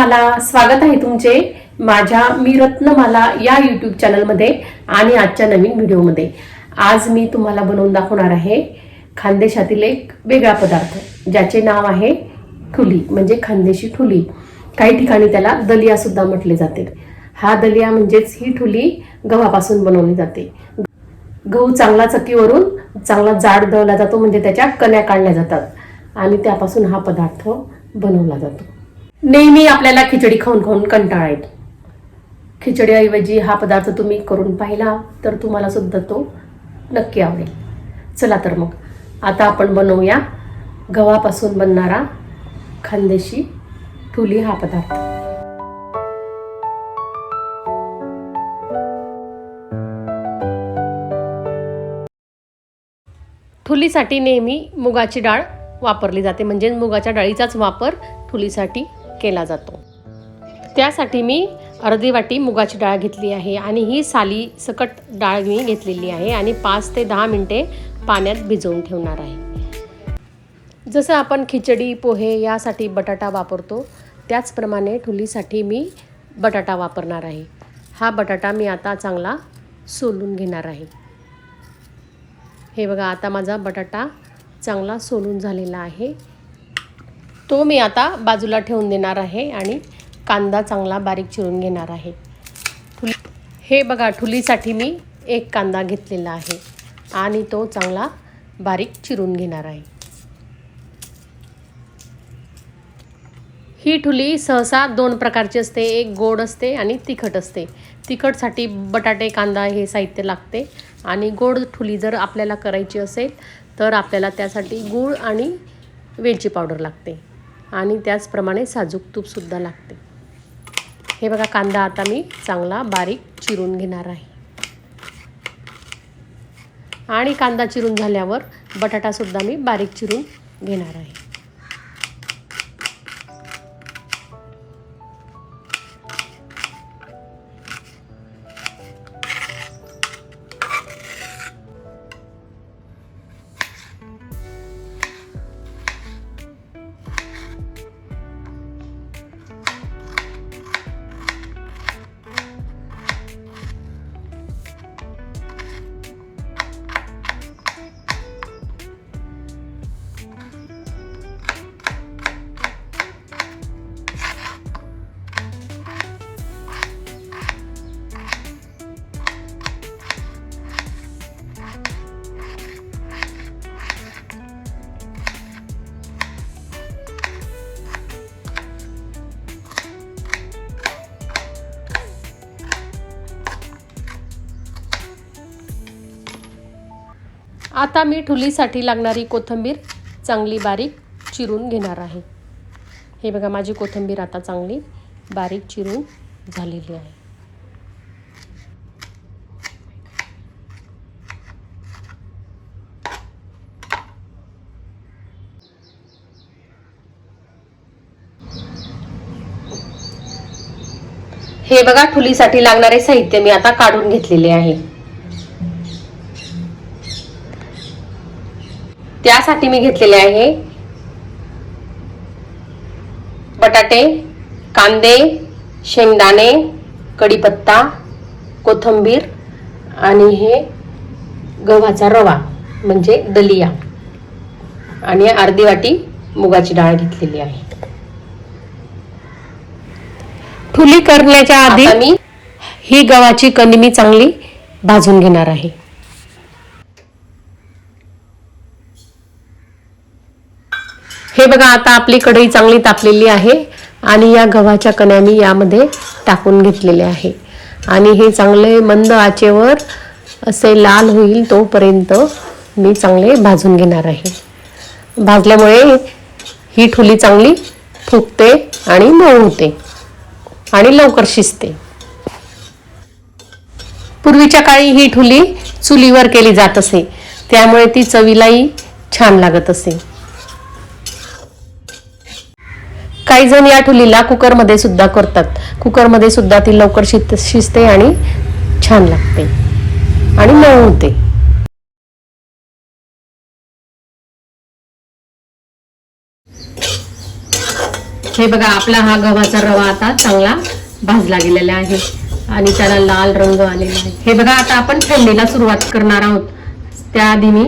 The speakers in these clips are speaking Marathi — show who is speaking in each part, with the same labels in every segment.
Speaker 1: रत्नमाला, स्वागत आहे तुमचे माझ्या मी रत्नमाला या यूट्यूब चॅनलमध्ये आणि आजच्या नवीन व्हिडिओमध्ये। आज मी तुम्हाला बनवून दाखवणार आहे खानदेशातील एक वेगळा पदार्थ ज्याचे नाव आहे ठुली म्हणजे खानदेशी ठुली। काही ठिकाणी त्याला दलिया सुद्धा म्हटले जाते। हा दलिया म्हणजेच ही ठुली गव्हापासून बनवली जाते। गहू चांगला चक्कीवरून चांगला जाड दळला जातो म्हणजे त्याच्या कण्या काढल्या जातात आणि त्यापासून हा पदार्थ बनवला जातो। नेहमी आपल्याला खिचडी खाऊन खाऊन कंटाळा येतो। खिचडीऐवजी हा पदार्थ तुम्ही करून पाहिला तर तुम्हाला सुद्धा तो नक्की आवडेल। चला तर मग आता आपण बनवूया गव्हापासून बनणारा खानदेशी ठुली हा पदार्थ। ठुलीसाठी नेहमी मुगाची डाळ वापरली जाते म्हणजे मुगाच्या डाळीचाच वापर ठुलीसाठी केला जातो। त्यासाठी मी अर्धी वाटी मुगाची डाळ घेतली आहे आणि ही साली सकट डाळ मी घेतलेली आहे आणि 5 ते 10 मिनिटे पाण्यात भिजवून ठेवणार आहे। जसं आपण खिचडी पोहे यासाठी बटाटा वापरतो त्याचप्रमाणे ठुलीसाठी मी बटाटा वापरणार आहे। हा बटाटा मी आता चांगला सोलून घेणार आहे। हे बघा आता माझा बटाटा चांगला सोलून झालेला आहे। तो मी आता बाजूला ठेवून देणार आहे आणि कांदा चांगला बारीक चिरून घेणार आहे। हे बघा ठुलीसाठी मी एक कांदा घेतलेला आहे आणि तो चांगला बारीक चिरून घेणार आहे। ही ठुली सहसा 2 प्रकारची असते, एक गोड असते आणि तिखट असते। तिखटसाठी बटाटे कांदा हे साहित्य लागते आणि गोड ठुली जर आपल्याला करायची असेल तर आपल्याला त्यासाठी गूळ आणि वेलची पावडर लागते आणि त्याचप्रमाणे साजूक तूप सुद्धा लागते। हे बघा कांदा आता मी चांगला बारीक चिरून घेणार आहे आणि कांदा चिरून झाल्यावर बटाटा सुद्धा मी बारीक चिरून घेणार आहे। आता मी ठुलीसाठी लागणारी कोथिंबीर चांगली बारीक चिरून घेणार आहे। हे बघा माझी कोथिंबीर आता चांगली बारीक चिरून झालेली आहे। हे बघा ठुलीसाठी लागणारे साहित्य मी आता काढून घेतलेले आहे। त्यासाठी मी घेतलेले आहे बटाटे, कांदे, शेंगदाणे, कढीपत्ता, कोथिंबीर आणि हे गव्हाचा रवा म्हणजे दलिया आणि अर्धी वाटी मुगाची डाळ घेतलेली आहे। ठुली करण्याच्या आधी मी ही गव्हाची कणी मी चांगली भाजून घेणार आहे। हे बघा आता आपली कढई चांगली तापलेली आहे आणि या गव्हाच्या कण्या मी यामध्ये टाकून घेतलेले आहे आणि हे चांगले मंद आचेवर असे लाल होईल तोपर्यंत मी चांगले भाजून घेणार आहे। भाजल्यामुळे ही ठुली चांगली फुगते आणि मऊ होते आणि लवकर शिजते। पूर्वीच्या काळी ही ठुली चुलीवर केली जात असे त्यामुळे ती चवीलाही छान लागत असे। काही जण या ठुलीला कुकरमध्ये सुद्धा करतात। कुकरमध्ये सुद्धा ती लवकर शिजते आणि छान लागते आणि मऊ होते। हे बघा आपला हा गव्हाचा रवा आता चांगला भाजला गेलेला आहे आणि त्याला लाल रंग आलेला आहे. हे बघा आता आपण थंडीला सुरुवात करणार आहोत. त्याआधी मी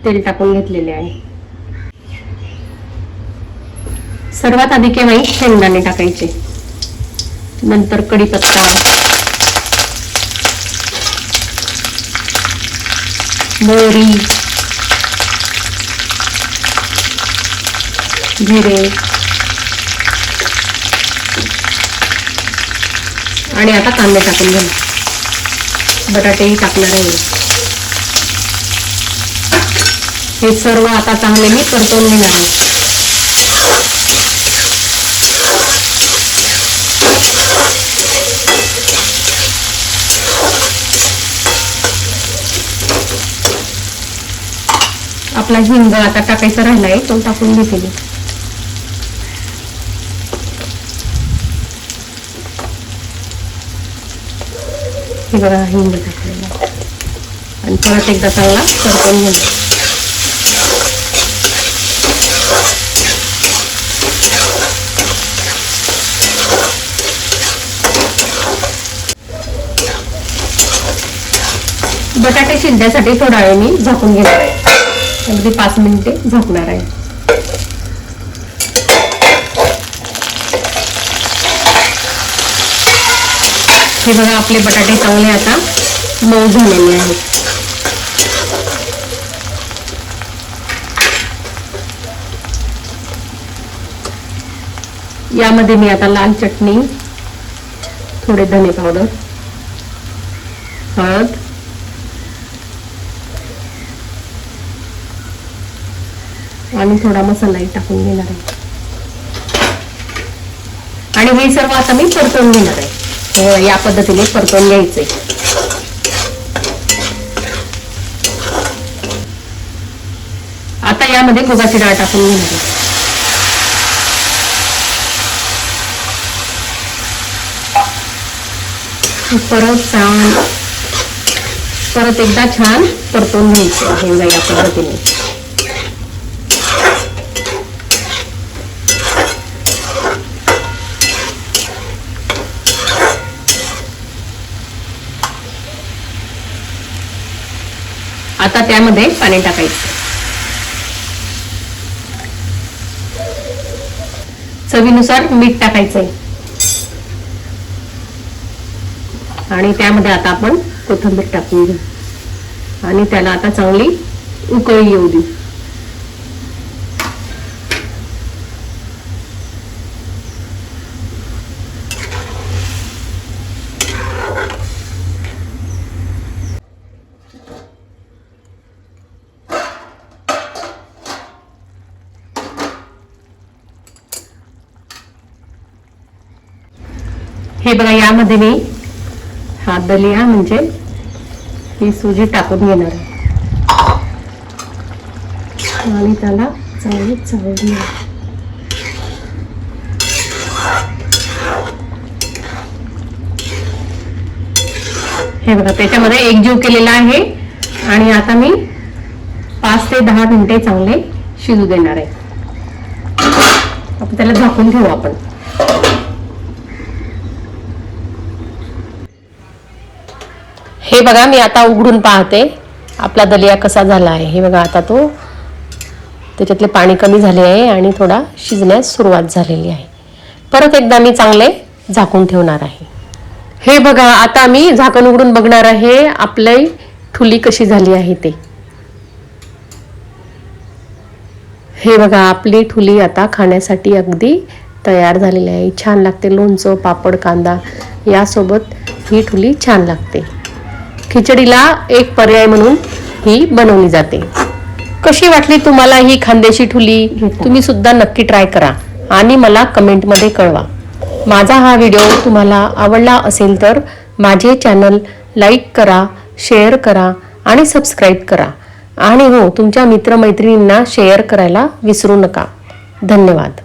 Speaker 1: तेल टाकून घेतलेले आहे. सर्वात आधी केव्हाही शेंगदाणे टाकायचे, नंतर कढीपत्ता, मोहरी, जिरे आणि आता कांदे टाकून घेऊ. बटाटेही टाकणार आहे. हे सर्व आता चांगले मी परतवून घेणार आहे. आपला हिंग आता टाकायचा राहिलाय, तो टाकून घेते मी. हे बघा हिंग टाकलेला आणि परत एकदा चांगला परतून घेऊ. बटाटे शिजण्यासाठी थोडा वेळ मी झाकून घेणार आहे. अगदी 5 मिनिटे झाकणार आहे. हे बघा आपले बटाटे चांगले आता मऊ झालेले आहेत. यामध्ये मी आता लाल चटणी, थोडे धने पावडर, हळद आणि थोडा मसालाही टाकून घेणार आहे. आणि हे सर्व आता मी परतवून घेणार आहे. या पद्धतीने परतवून घ्यायचे. आता यामध्ये मुगाची डाळ टाकून घेणार आहे. परत एकदा छान परतवून घ्यायचं आहे या पद्धतीने. आता त्यामध्ये पाणी टाकायचं. चवीनुसार मीठ टाकायचंय आणि त्यामध्ये आता आपण कोथिंबीर टाकून घेऊ आणि त्याला आता चांगली उकळी येऊ देऊ. हे बघा यामध्ये मी हा दलिया म्हणजे ही सुजी टाकून घेणार आहे आणि त्याला चांगले चाळून घेणार. हे बघा त्याच्यामध्ये एकजीव केलेला आहे आणि आता मी 5 ते 10 मिनिटे चांगले शिजू देणार आहे. आपण त्याला झाकून ठेवू आपण. हे बघा मी आता उघडून पाहते आपला दलिया कसा झाला आहे. हे बघा आता तो त्याच्यातले पाणी कमी झाले आहे आणि थोडा शिजण्यास सुरुवात झालेली आहे. परत एकदा मी चांगले झाकून ठेवणार आहे. हे बघा आता मी झाकण उघडून बघणार आहे आपली ठुली कशी झाली आहे ते. हे बघा आपली ठुली आता खाण्यासाठी अगदी तयार झालेली आहे. छान लागते. लोणचं, पापड, कांदा यासोबत ही ठुली छान लागते. खिचडीला एक पर्याय म्हणून ही बनवली जाते. कशी वाटली तुम्हाला ही खानदेशी ठुली? तुम्ही सुद्धा नक्की ट्राय करा आणि मला कमेंटमध्ये कळवा. माझा हा व्हिडिओ तुम्हाला आवडला असेल तर माझे चॅनल लाईक करा, शेअर करा आणि सबस्क्राईब करा. आणि हो तुमच्या मित्रमैत्रिणींना शेअर करायला विसरू नका. धन्यवाद.